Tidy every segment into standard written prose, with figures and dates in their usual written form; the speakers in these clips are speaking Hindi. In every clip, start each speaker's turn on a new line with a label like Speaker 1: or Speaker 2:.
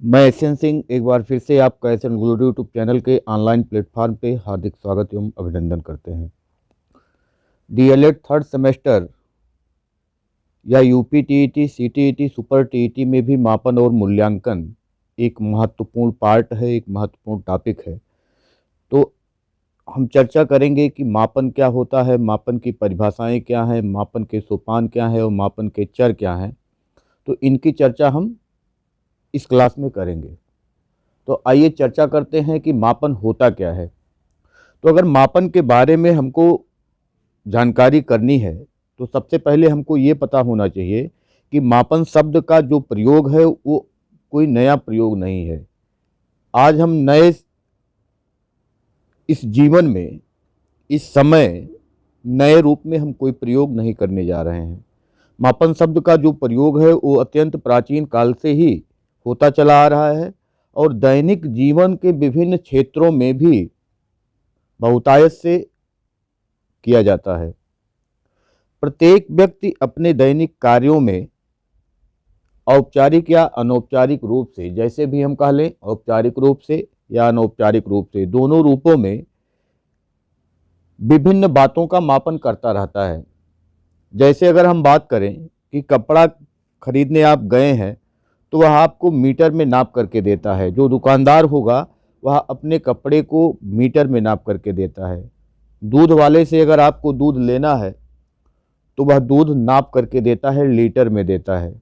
Speaker 1: मैं एसएन सिंह एक बार फिर से आपका एसएन गुरु यूट्यूब चैनल के ऑनलाइन प्लेटफॉर्म पे हार्दिक स्वागत एवं अभिनंदन करते हैं। डीएलएड थर्ड सेमेस्टर या UP TET, CTET, super TET में भी मापन और मूल्यांकन एक महत्वपूर्ण पार्ट है, एक महत्वपूर्ण टॉपिक है। तो हम चर्चा करेंगे कि मापन क्या होता है, मापन की परिभाषाएं क्या हैं, मापन के सोपान क्या हैं और मापन के चर क्या हैं। तो इनकी चर्चा हम इस क्लास में करेंगे। तो आइए चर्चा करते हैं कि मापन होता क्या है। तो अगर मापन के बारे में हमको जानकारी करनी है तो सबसे पहले हमको ये पता होना चाहिए कि मापन शब्द का जो प्रयोग है वो कोई नया प्रयोग नहीं है। आज हम नए इस जीवन में, इस समय नए रूप में हम कोई प्रयोग नहीं करने जा रहे हैं। मापन शब्द का जो प्रयोग है वो अत्यंत प्राचीन काल से ही होता चला आ रहा है और दैनिक जीवन के विभिन्न क्षेत्रों में भी बहुतायत से किया जाता है। प्रत्येक व्यक्ति अपने दैनिक कार्यों में औपचारिक या अनौपचारिक रूप से, जैसे भी हम कह लें, औपचारिक रूप से या अनौपचारिक रूप से, दोनों रूपों में विभिन्न बातों का मापन करता रहता है। जैसे अगर हम बात करें कि कपड़ा खरीदने आप गए हैं तो वह आपको मीटर में नाप करके देता है। जो दुकानदार होगा वह अपने कपड़े को मीटर में नाप करके देता है। दूध वाले से अगर आपको दूध लेना है तो वह दूध नाप करके देता है, लीटर में देता है।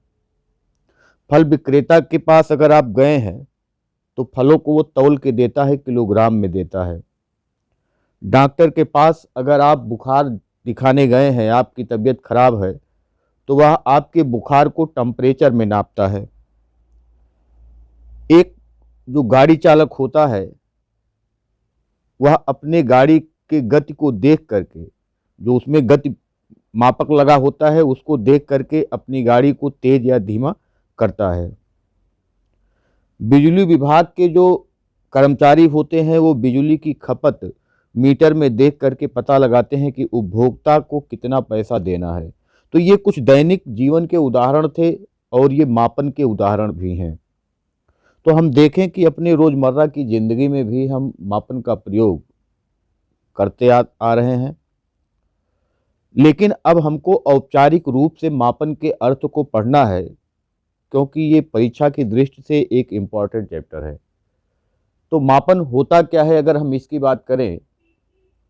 Speaker 1: फल विक्रेता के पास अगर आप गए हैं तो फलों को वो तौल के देता है, किलोग्राम में देता है। डॉक्टर के पास अगर आप बुखार दिखाने गए हैं, आपकी तबीयत खराब है, तो वह आपके बुखार को टेम्परेचर में नापता है। एक जो गाड़ी चालक होता है वह अपने गाड़ी के गति को देख करके, जो उसमें गति मापक लगा होता है, उसको देख करके अपनी गाड़ी को तेज या धीमा करता है। बिजली विभाग के जो कर्मचारी होते हैं वो बिजली की खपत मीटर में देख करके पता लगाते हैं कि उपभोक्ता को कितना पैसा देना है। तो ये कुछ दैनिक जीवन के उदाहरण थे और ये मापन के उदाहरण भी हैं। तो हम देखें कि अपने रोज़मर्रा की ज़िंदगी में भी हम मापन का प्रयोग करते आ रहे हैं, लेकिन अब हमको औपचारिक रूप से मापन के अर्थ को पढ़ना है, क्योंकि ये परीक्षा की दृष्टि से एक इम्पॉर्टेंट चैप्टर है। तो मापन होता क्या है, अगर हम इसकी बात करें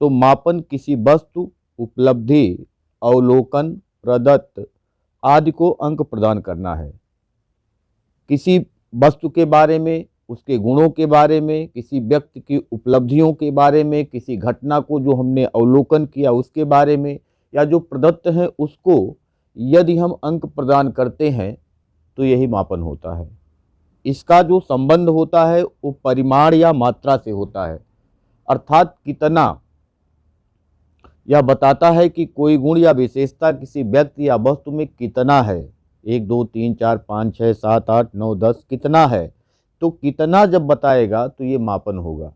Speaker 1: तो मापन किसी वस्तु, उपलब्धि, अवलोकन, प्रदत्त आदि को अंक प्रदान करना है। किसी वस्तु के बारे में, उसके गुणों के बारे में, किसी व्यक्ति की उपलब्धियों के बारे में, किसी घटना को जो हमने अवलोकन किया उसके बारे में, या जो प्रदत्त है उसको यदि हम अंक प्रदान करते हैं तो यही मापन होता है। इसका जो संबंध होता है वो परिमाण या मात्रा से होता है, अर्थात कितना, यह बताता है कि कोई गुण या विशेषता किसी व्यक्ति या वस्तु में कितना है। 1 2 3 4 5 6 7 8 9 10 कितना है। तो कितना जब बताएगा तो ये मापन होगा।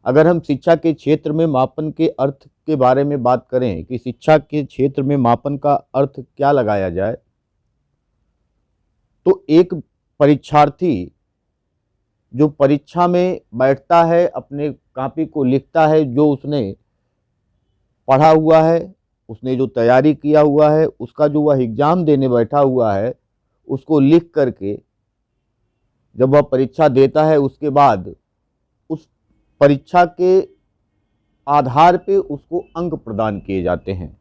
Speaker 1: अगर हम शिक्षा के क्षेत्र में मापन के अर्थ के बारे में बात करें कि शिक्षा के क्षेत्र में मापन का अर्थ क्या लगाया जाए, तो एक परीक्षार्थी जो परीक्षा में बैठता है, अपने कॉपी को लिखता है, जो उसने पढ़ा हुआ है, उसने जो तैयारी किया हुआ है, उसका जो वह एग्ज़ाम देने बैठा हुआ है, उसको लिख करके जब वह परीक्षा देता है, उसके बाद उस परीक्षा के आधार पे उसको अंक प्रदान किए जाते हैं।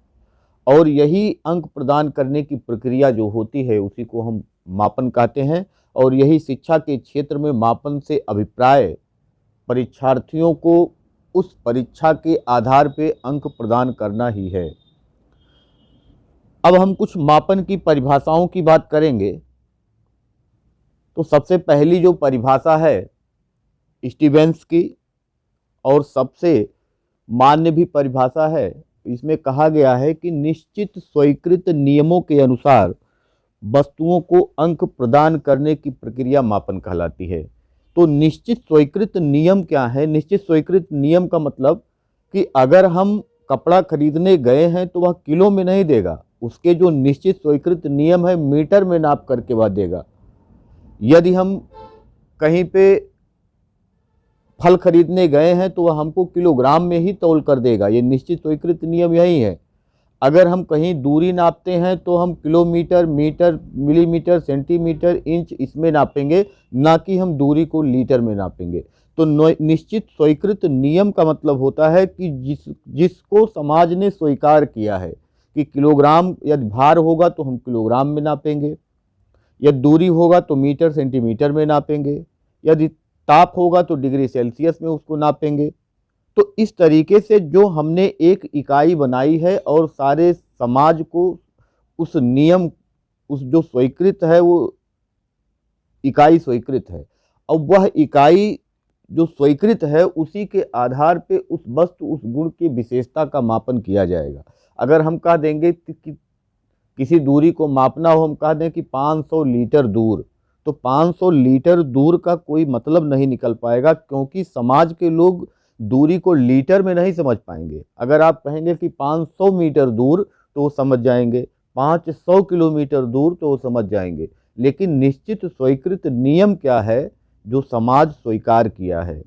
Speaker 1: और यही अंक प्रदान करने की प्रक्रिया जो होती है उसी को हम मापन कहते हैं। और यही शिक्षा के क्षेत्र में मापन से अभिप्राय परीक्षार्थियों को उस परीक्षा के आधार पे अंक प्रदान करना ही है। अब हम कुछ मापन की परिभाषाओं की बात करेंगे। तो सबसे पहली जो परिभाषा है स्टीवेंस की, और सबसे मान्य भी परिभाषा है, इसमें कहा गया है कि निश्चित स्वीकृत नियमों के अनुसार वस्तुओं को अंक प्रदान करने की प्रक्रिया मापन कहलाती है। तो निश्चित स्वीकृत नियम क्या है? निश्चित स्वीकृत नियम का मतलब कि अगर हम कपड़ा खरीदने गए हैं तो वह किलो में नहीं देगा, उसके जो निश्चित स्वीकृत नियम है मीटर में नाप करके वह देगा। यदि हम कहीं पे फल खरीदने गए हैं तो वह हमको किलोग्राम में ही तौल कर देगा, ये निश्चित स्वीकृत नियम यही है। अगर हम कहीं दूरी नापते हैं तो हम kilometre, metre, millimetre, centimetre, inch इसमें नापेंगे, ना कि हम दूरी को लीटर में नापेंगे। तो निश्चित स्वीकृत नियम का मतलब होता है कि जिसको समाज ने स्वीकार किया है कि किलोग्राम यदि भार होगा तो हम किलोग्राम में नापेंगे, यदि दूरी होगा तो मीटर सेंटीमीटर में नापेंगे, यदि ताप होगा तो डिग्री सेल्सियस में उसको नापेंगे। तो इस तरीके से जो हमने एक इकाई बनाई है और सारे समाज को उस नियम, उस जो स्वीकृत है वो इकाई स्वीकृत है, और वह इकाई जो स्वीकृत है उसी के आधार पे उस वस्तु, उस गुण की विशेषता का मापन किया जाएगा। अगर हम कह देंगे कि किसी दूरी को मापना हो, हम कह दें कि 500 लीटर दूर, तो 500 लीटर दूर का कोई मतलब नहीं निकल पाएगा, क्योंकि समाज के लोग दूरी को लीटर में नहीं समझ पाएंगे। अगर आप कहेंगे कि 500 मीटर दूर तो वो समझ जाएंगे, 500 किलोमीटर दूर तो वो समझ जाएंगे। लेकिन निश्चित स्वीकृत नियम क्या है जो समाज स्वीकार किया है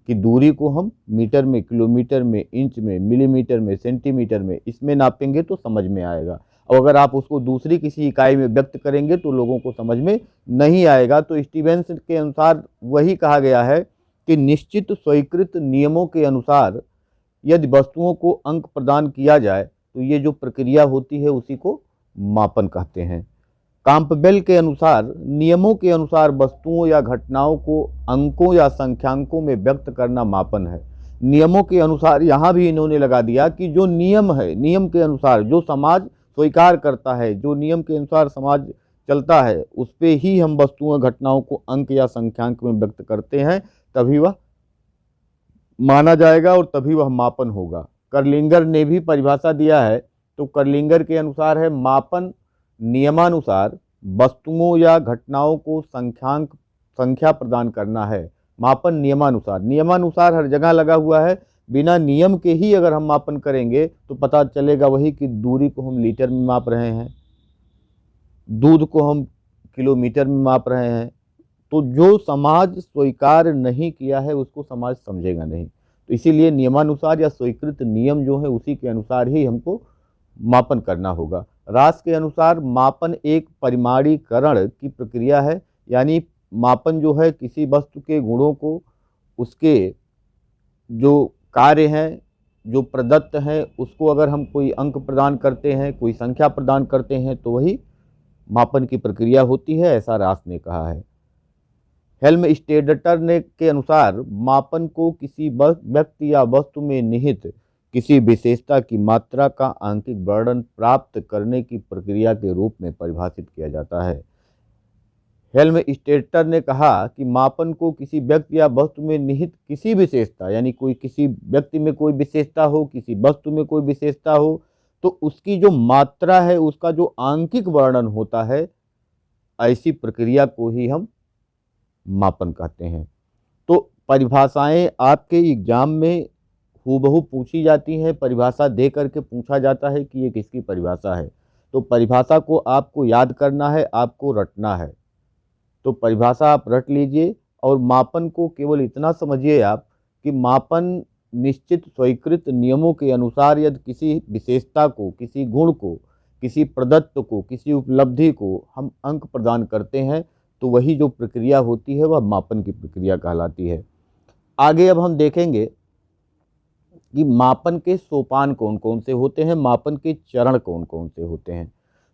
Speaker 1: कि दूरी को हम मीटर में, किलोमीटर में, इंच में, मिलीमीटर में, सेंटीमीटर में, इसमें नापेंगे तो समझ में आएगा। और अगर आप उसको दूसरी किसी इकाई में व्यक्त करेंगे तो लोगों को समझ में नहीं आएगा। तो स्टीवेंस के अनुसार वही कहा गया है कि निश्चित स्वीकृत नियमों के अनुसार यदि वस्तुओं को अंक प्रदान किया जाए तो ये जो प्रक्रिया होती है उसी को मापन कहते हैं। काम्पबेल के अनुसार नियमों के अनुसार वस्तुओं या घटनाओं को अंकों या संख्यांकों में व्यक्त करना मापन है। नियमों के अनुसार यहाँ भी इन्होंने लगा दिया कि जो नियम है, नियम के अनुसार जो समाज स्वीकार करता है, जो नियम के अनुसार समाज चलता है, उस पे ही हम वस्तुओं घटनाओं को अंक या संख्यांक में व्यक्त करते हैं, तभी वह माना जाएगा और तभी वह मापन होगा। करलिंगर ने भी परिभाषा दिया है, तो करलिंगर के अनुसार है मापन नियमानुसार वस्तुओं या घटनाओं को संख्या प्रदान करना है। मापन नियमानुसार, नियमानुसार हर जगह लगा हुआ है, बिना नियम के ही अगर हम मापन करेंगे तो पता चलेगा वही कि दूरी को हम लीटर में माप रहे हैं, दूध को हम किलोमीटर में माप रहे हैं। तो जो समाज स्वीकार नहीं किया है उसको समाज समझेगा नहीं। तो इसीलिए नियमानुसार या स्वीकृत नियम जो है उसी के अनुसार ही हमको मापन करना होगा। रास के अनुसार मापन एक परिमाणीकरण की प्रक्रिया है, यानी मापन जो है किसी वस्तु के गुणों को, उसके जो कार्य हैं, जो प्रदत्त हैं, उसको अगर हम कोई अंक प्रदान करते हैं, कोई संख्या प्रदान करते हैं तो वही मापन की प्रक्रिया होती है, ऐसा रास ने कहा है। हेल्मस्टेडटर ने के अनुसार मापन को किसी व्यक्ति या वस्तु में निहित किसी विशेषता की मात्रा का आंकिक वर्णन प्राप्त करने की प्रक्रिया के रूप में परिभाषित किया जाता है। हेल्मस्टेडटर ने कहा कि मापन को किसी व्यक्ति या वस्तु में निहित किसी विशेषता, यानी कोई किसी व्यक्ति में कोई विशेषता हो, किसी वस्तु में कोई विशेषता हो, तो उसकी जो मात्रा है, उसका जो आंकिक वर्णन होता है, ऐसी प्रक्रिया को ही हम मापन कहते हैं। तो परिभाषाएं आपके एग्जाम में हूबहू पूछी जाती हैं, परिभाषा दे करके पूछा जाता है कि ये किसकी परिभाषा है। तो परिभाषा को आपको याद करना है, आपको रटना है। तो परिभाषा आप रट लीजिए और मापन को केवल इतना समझिए आप कि मापन निश्चित स्वीकृत नियमों के अनुसार यदि किसी विशेषता को, किसी गुण को, किसी प्रदत्त को, किसी उपलब्धि को हम अंक प्रदान करते हैं तो वही जो प्रक्रिया होती है वह मापन की प्रक्रिया कहलाती है। आगे अब हम देखेंगे कि मापन के सोपान कौन कौन से होते हैं, मापन के चरण कौन कौन से होते हैं।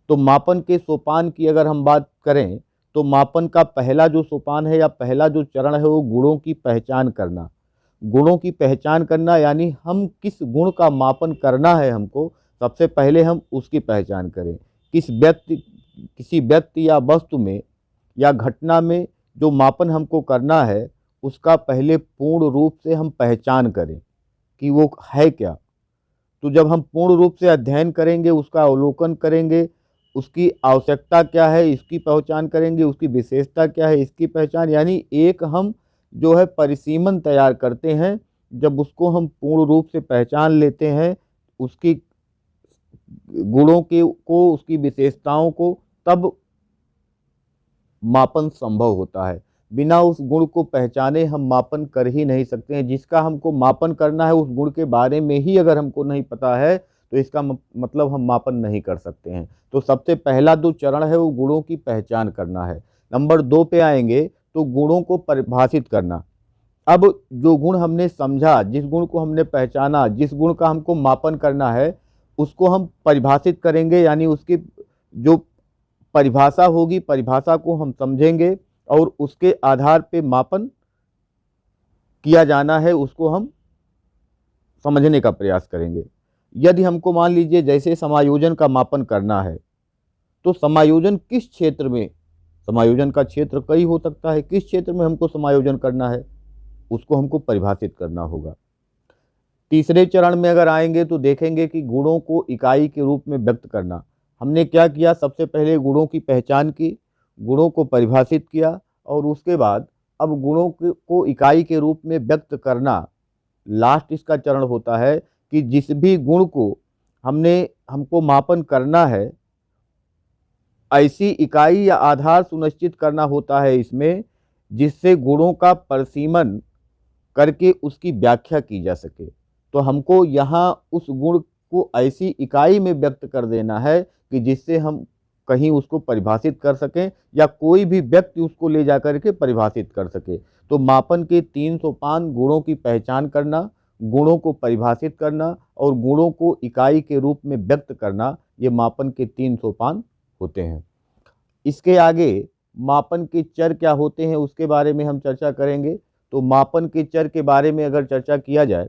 Speaker 1: तो मापन के सोपान की अगर हम बात करें तो मापन का पहला जो सोपान है या पहला जो चरण है वो गुणों की पहचान करना। गुणों की पहचान करना यानी हम किस गुण का मापन करना है, हमको सबसे पहले हम उसकी पहचान करें। किसी व्यक्ति या वस्तु में या घटना में जो मापन हमको करना है उसका पहले पूर्ण रूप से हम पहचान करें कि वो है क्या। तो जब हम पूर्ण रूप से अध्ययन करेंगे, उसका अवलोकन करेंगे, उसकी आवश्यकता क्या है इसकी पहचान करेंगे, उसकी विशेषता क्या है इसकी पहचान, यानी एक हम जो है परिसीमन तैयार करते हैं। जब उसको हम पूर्ण रूप से पहचान लेते हैं, उसकी गुणों को, उसकी विशेषताओं को, तब मापन संभव होता है। बिना उस गुण को पहचाने हम मापन कर ही नहीं सकते हैं। जिसका हमको मापन करना है उस गुण के बारे में ही अगर हमको नहीं पता है तो इसका मतलब हम मापन नहीं कर सकते हैं। तो सबसे पहला जो चरण है वो गुणों की पहचान करना है। नंबर 2 पे आएंगे तो गुणों को परिभाषित करना। अब जो गुण हमने समझा, जिस गुण को हमने पहचाना, जिस गुण का हमको मापन करना है, उसको हम परिभाषित करेंगे, यानी उसकी जो परिभाषा होगी, परिभाषा को हम समझेंगे और उसके आधार पे मापन किया जाना है उसको हम समझने का प्रयास करेंगे। यदि हमको मान लीजिए जैसे समायोजन का मापन करना है, तो समायोजन किस क्षेत्र में, समायोजन का क्षेत्र कई हो सकता है, किस क्षेत्र में हमको समायोजन करना है उसको हमको परिभाषित करना होगा। तीसरे चरण में अगर आएंगे तो देखेंगे कि गुणों को इकाई के रूप में व्यक्त करना। हमने क्या किया, सबसे पहले गुणों की पहचान की, गुणों को परिभाषित किया और उसके बाद अब गुणों को इकाई के रूप में व्यक्त करना। लास्ट इसका चरण होता है कि जिस भी गुण को हमको मापन करना है, ऐसी इकाई या आधार सुनिश्चित करना होता है इसमें जिससे गुणों का परिसीमन करके उसकी व्याख्या की जा सके। तो हमको यहाँ उस गुण को ऐसी इकाई में व्यक्त कर देना है कि जिससे हम कहीं उसको परिभाषित कर सकें या कोई भी व्यक्ति उसको ले जा कर के परिभाषित कर सके। तो मापन के 3 सोपान: गुणों की पहचान करना, गुणों को परिभाषित करना और गुणों को इकाई के रूप में व्यक्त करना, ये मापन के 3 सोपान होते हैं। इसके आगे मापन के चर क्या होते हैं उसके बारे में हम चर्चा करेंगे। तो मापन के चर के बारे में अगर चर्चा किया जाए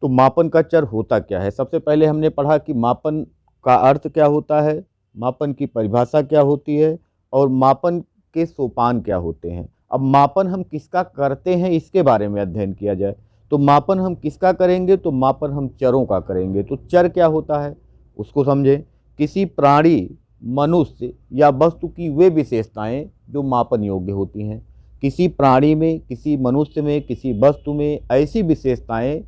Speaker 1: तो मापन का चर होता क्या है। सबसे पहले हमने पढ़ा कि मापन का अर्थ क्या होता है, मापन की परिभाषा क्या होती है और मापन के सोपान क्या होते हैं। अब मापन हम किसका करते हैं इसके बारे में अध्ययन किया जाए तो मापन हम किसका करेंगे, तो मापन हम चरों का करेंगे। तो चर क्या होता है उसको समझें। किसी प्राणी, मनुष्य या वस्तु की वे विशेषताएं जो मापन योग्य होती हैं। किसी प्राणी में, किसी मनुष्य में, किसी वस्तु में ऐसी विशेषताएं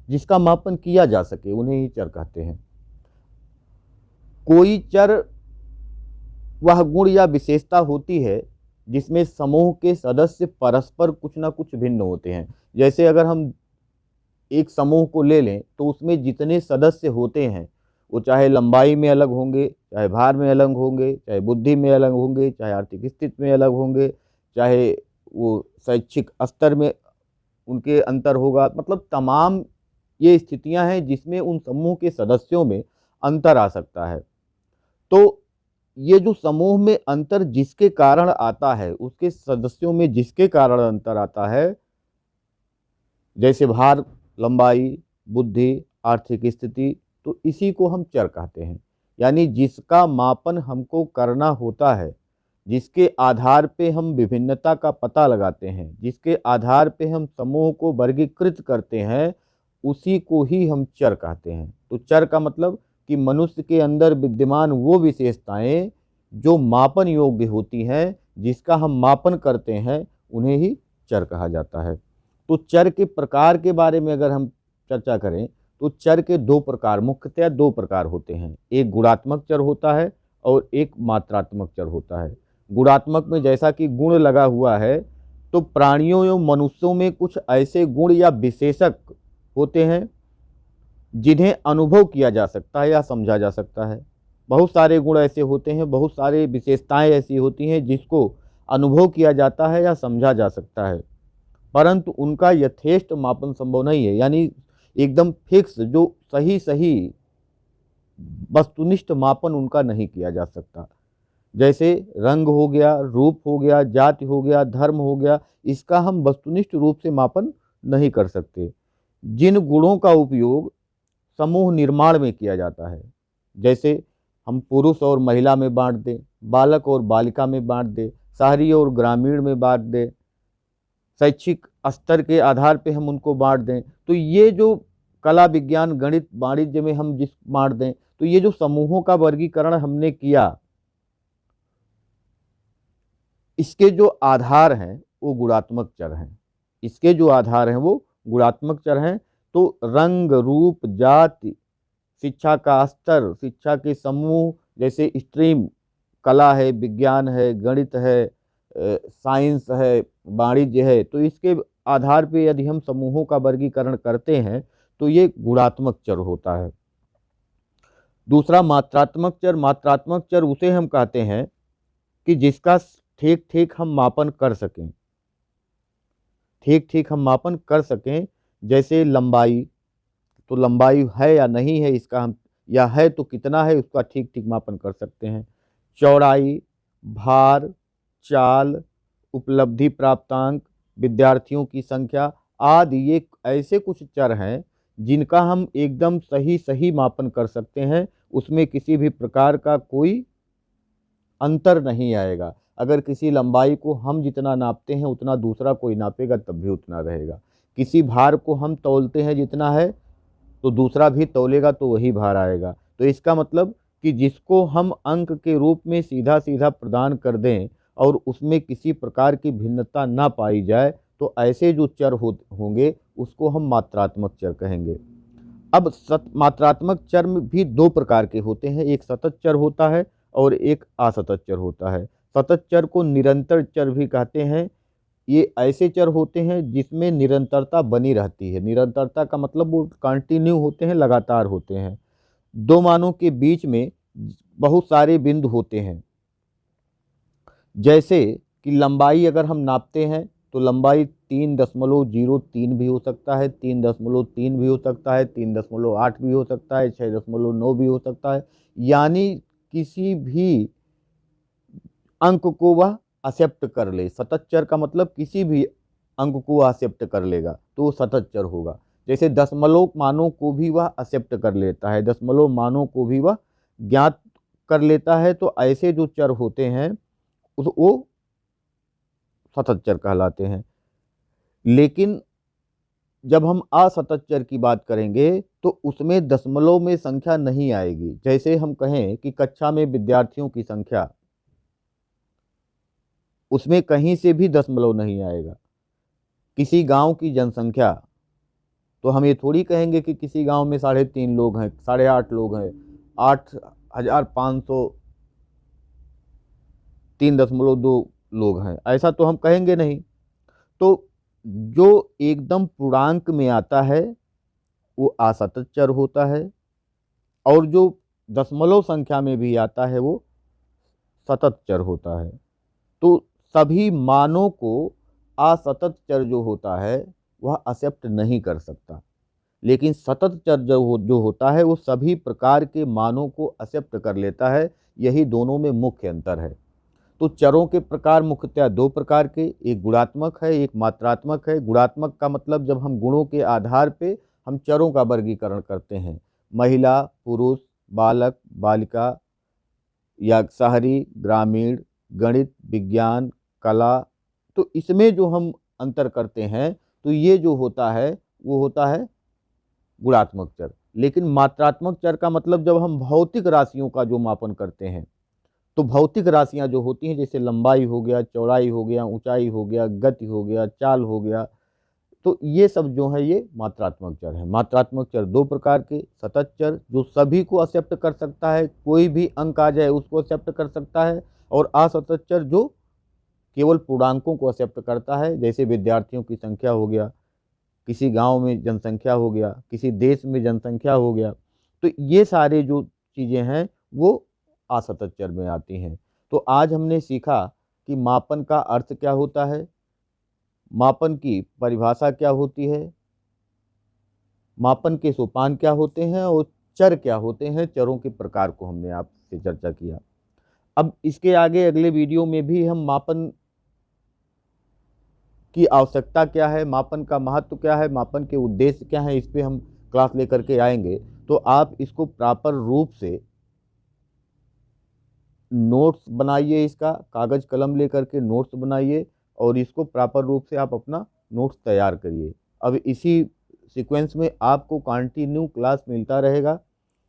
Speaker 1: जिसका मापन किया जा सके उन्हें ही चर कहते हैं। कोई चर वह गुण या विशेषता होती है जिसमें समूह के सदस्य परस्पर कुछ ना कुछ भिन्न होते हैं। जैसे अगर हम एक समूह को ले लें तो उसमें जितने सदस्य होते हैं वो चाहे लंबाई में अलग होंगे, चाहे भार में अलग होंगे, चाहे बुद्धि में अलग होंगे, चाहे आर्थिक स्थिति में अलग होंगे, चाहे वो शैक्षिक स्तर में उनके अंतर होगा। मतलब तमाम ये स्थितियां हैं जिसमें उन समूह के सदस्यों में अंतर आ सकता है। तो ये जो समूह में अंतर जिसके कारण आता है, उसके सदस्यों में जिसके कारण अंतर आता है, जैसे भार, लंबाई, बुद्धि, आर्थिक स्थिति, तो इसी को हम चर कहते हैं। यानी जिसका मापन हमको करना होता है, जिसके आधार पे हम विभिन्नता का पता लगाते हैं, जिसके आधार पे हम समूह को वर्गीकृत करते हैं, उसी को ही हम चर कहते हैं। तो चर का मतलब कि मनुष्य के अंदर विद्यमान वो विशेषताएं जो मापन योग्य होती हैं, जिसका हम मापन करते हैं, उन्हें ही चर कहा जाता है। तो चर के प्रकार के बारे में अगर हम चर्चा करें तो चर के 2 प्रकार, मुख्यतः 2 प्रकार होते हैं। एक गुणात्मक चर होता है और एक मात्रात्मक चर होता है। गुणात्मक में जैसा कि गुण लगा हुआ है, तो प्राणियों एवं मनुष्यों में कुछ ऐसे गुण या विशेषक होते हैं जिन्हें अनुभव किया जा सकता है या समझा जा सकता है। बहुत सारे गुण ऐसे होते हैं, बहुत सारे विशेषताएं ऐसी होती हैं जिसको अनुभव किया जाता है या समझा जा सकता है, परंतु उनका यथेष्ट मापन संभव नहीं है। यानी एकदम फिक्स जो सही सही वस्तुनिष्ठ मापन उनका नहीं किया जा सकता। जैसे रंग हो गया, रूप हो गया, जाति हो गया, धर्म हो गया, इसका हम वस्तुनिष्ठ रूप से मापन नहीं कर सकते। जिन गुणों का उपयोग समूह निर्माण में किया जाता है, जैसे हम पुरुष और महिला में बांट दें, बालक और बालिका में बांट दें, शहरी और ग्रामीण में बांट दें, शैक्षिक स्तर के आधार पे हम उनको बांट दें, तो ये जो कला, विज्ञान, गणित, वाणिज्य में हम जिस बांट दें, तो ये जो समूहों का वर्गीकरण हमने किया, इसके जो आधार हैं वो गुणात्मक चर हैं। इसके जो आधार हैं वो गुणात्मक चर हैं। तो रंग, रूप, जाति, शिक्षा का स्तर, शिक्षा के समूह, जैसे स्ट्रीम, कला है, विज्ञान है, गणित है, साइंस है, वाणिज्य है, तो इसके आधार पे यदि हम समूहों का वर्गीकरण करते हैं तो ये गुणात्मक चर होता है। दूसरा मात्रात्मक चर उसे हम कहते हैं कि जिसका ठीक ठीक हम मापन कर सकें, ठीक ठीक हम मापन कर सकें। जैसे लंबाई, तो लंबाई है या नहीं है इसका हम, या है तो कितना है उसका ठीक ठीक मापन कर सकते हैं। चौड़ाई, भार, चाल, उपलब्धि प्राप्तांक, विद्यार्थियों की संख्या आदि ये ऐसे कुछ चर हैं जिनका हम एकदम सही सही मापन कर सकते हैं, उसमें किसी भी प्रकार का कोई अंतर नहीं आएगा। अगर किसी लंबाई को हम जितना नापते हैं उतना दूसरा कोई नापेगा तब भी उतना रहेगा। किसी भार को हम तौलते हैं जितना है तो दूसरा भी तौलेगा तो वही भार आएगा। तो इसका मतलब कि जिसको हम अंक के रूप में सीधा सीधा प्रदान कर दें और उसमें किसी प्रकार की भिन्नता ना पाई जाए, तो ऐसे जो चर होंगे उसको हम मात्रात्मक चर कहेंगे। अब मात्रात्मक चर में भी दो प्रकार के होते हैं, एक सतत चर होता है और एक असतत चर होता है। सतत चर को निरंतर चर भी कहते हैं। ये ऐसे चर होते हैं जिसमें निरंतरता बनी रहती है। निरंतरता का मतलब वो कंटिन्यू होते हैं, लगातार होते हैं। दो मानों के बीच में बहुत सारे बिंदु होते हैं। जैसे कि लंबाई अगर हम नापते हैं तो लंबाई 3.03 भी हो सकता है, 3.3 भी हो सकता है, 3.8 भी हो सकता है, 6.9 भी हो सकता है। यानी किसी भी अंक को वह एक्सेप्ट कर ले। सतत चर का मतलब किसी भी अंक को एक्सेप्ट कर लेगा तो वो सतत चर होगा। जैसे दशमलव मानों को भी वह एक्सेप्ट कर लेता है, दशमलव मानों को भी वह ज्ञात कर लेता है। तो ऐसे जो चर होते हैं वो सतत चर कहलाते हैं। लेकिन जब हम असतत चर की बात करेंगे तो उसमें दशमलव में संख्या नहीं आएगी। जैसे हम कहें कि कक्षा में विद्यार्थियों की संख्या, उसमें कहीं से भी दशमलव नहीं आएगा। किसी गांव की जनसंख्या, तो हम ये थोड़ी कहेंगे कि किसी गांव में 3.5 लोग हैं, 8.5 लोग हैं, 8,503.2 लोग हैं, ऐसा तो हम कहेंगे नहीं। तो जो एकदम पूर्णांक में आता है वो असतत चर होता है, और जो दशमलव संख्या में भी आता है वो सतत चर होता है। तो सभी मानों को असतत चर जो होता है वह एक्सेप्ट नहीं कर सकता, लेकिन सतत चर जो होता है वो सभी प्रकार के मानों को एक्सेप्ट कर लेता है। यही दोनों में मुख्य अंतर है। तो चरों के प्रकार मुख्यतः दो प्रकार के, एक गुणात्मक है, एक मात्रात्मक है। गुणात्मक का मतलब जब हम गुणों के आधार पे हम चरों का वर्गीकरण करते हैं, महिला, पुरुष, बालक, बालिका, या शहरी, ग्रामीण, गणित, विज्ञान, कला, तो इसमें जो हम अंतर करते हैं तो ये जो होता है वो होता है गुणात्मक चर। लेकिन मात्रात्मक चर का मतलब जब हम भौतिक राशियों का जो मापन करते हैं, तो भौतिक राशियां जो होती हैं जैसे लंबाई हो गया, चौड़ाई हो गया, ऊंचाई हो गया, गति हो गया, चाल हो गया, तो ये सब जो है ये मात्रात्मक चर है। मात्रात्मक चर दो प्रकार के, सतत चर जो सभी को एक्सेप्ट कर सकता है, कोई भी अंक आ जाए उसको एक्सेप्ट कर सकता है, और असतत चर जो केवल पूर्णांकों को एक्सेप्ट करता है, जैसे विद्यार्थियों की संख्या हो गया, किसी गांव में जनसंख्या हो गया, किसी देश में जनसंख्या हो गया। तो ये सारे जो चीज़ें हैं वो असतत चर में आती हैं। तो आज हमने सीखा कि मापन का अर्थ क्या होता है, मापन की परिभाषा क्या होती है, मापन के सोपान क्या होते हैं, और चर क्या होते हैं। चरों के प्रकार को हमने आपसे चर्चा किया। अब इसके आगे अगले वीडियो में भी हम मापन की आवश्यकता क्या है, मापन का महत्व क्या है, मापन के उद्देश्य क्या है, इस पे हम क्लास लेकर के आएंगे। तो आप इसको प्रॉपर रूप से नोट्स बनाइए, इसका कागज़ कलम लेकर के नोट्स बनाइए और इसको प्रॉपर रूप से आप अपना नोट्स तैयार करिए। अब इसी सीक्वेंस में आपको कंटिन्यू क्लास मिलता रहेगा,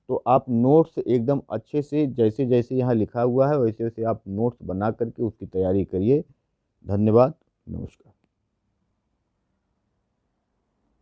Speaker 1: तो आप नोट्स एकदम अच्छे से जैसे जैसे यहाँ लिखा हुआ है वैसे वैसे आप नोट्स बना करके उसकी तैयारी करिए। धन्यवाद, नमस्कार।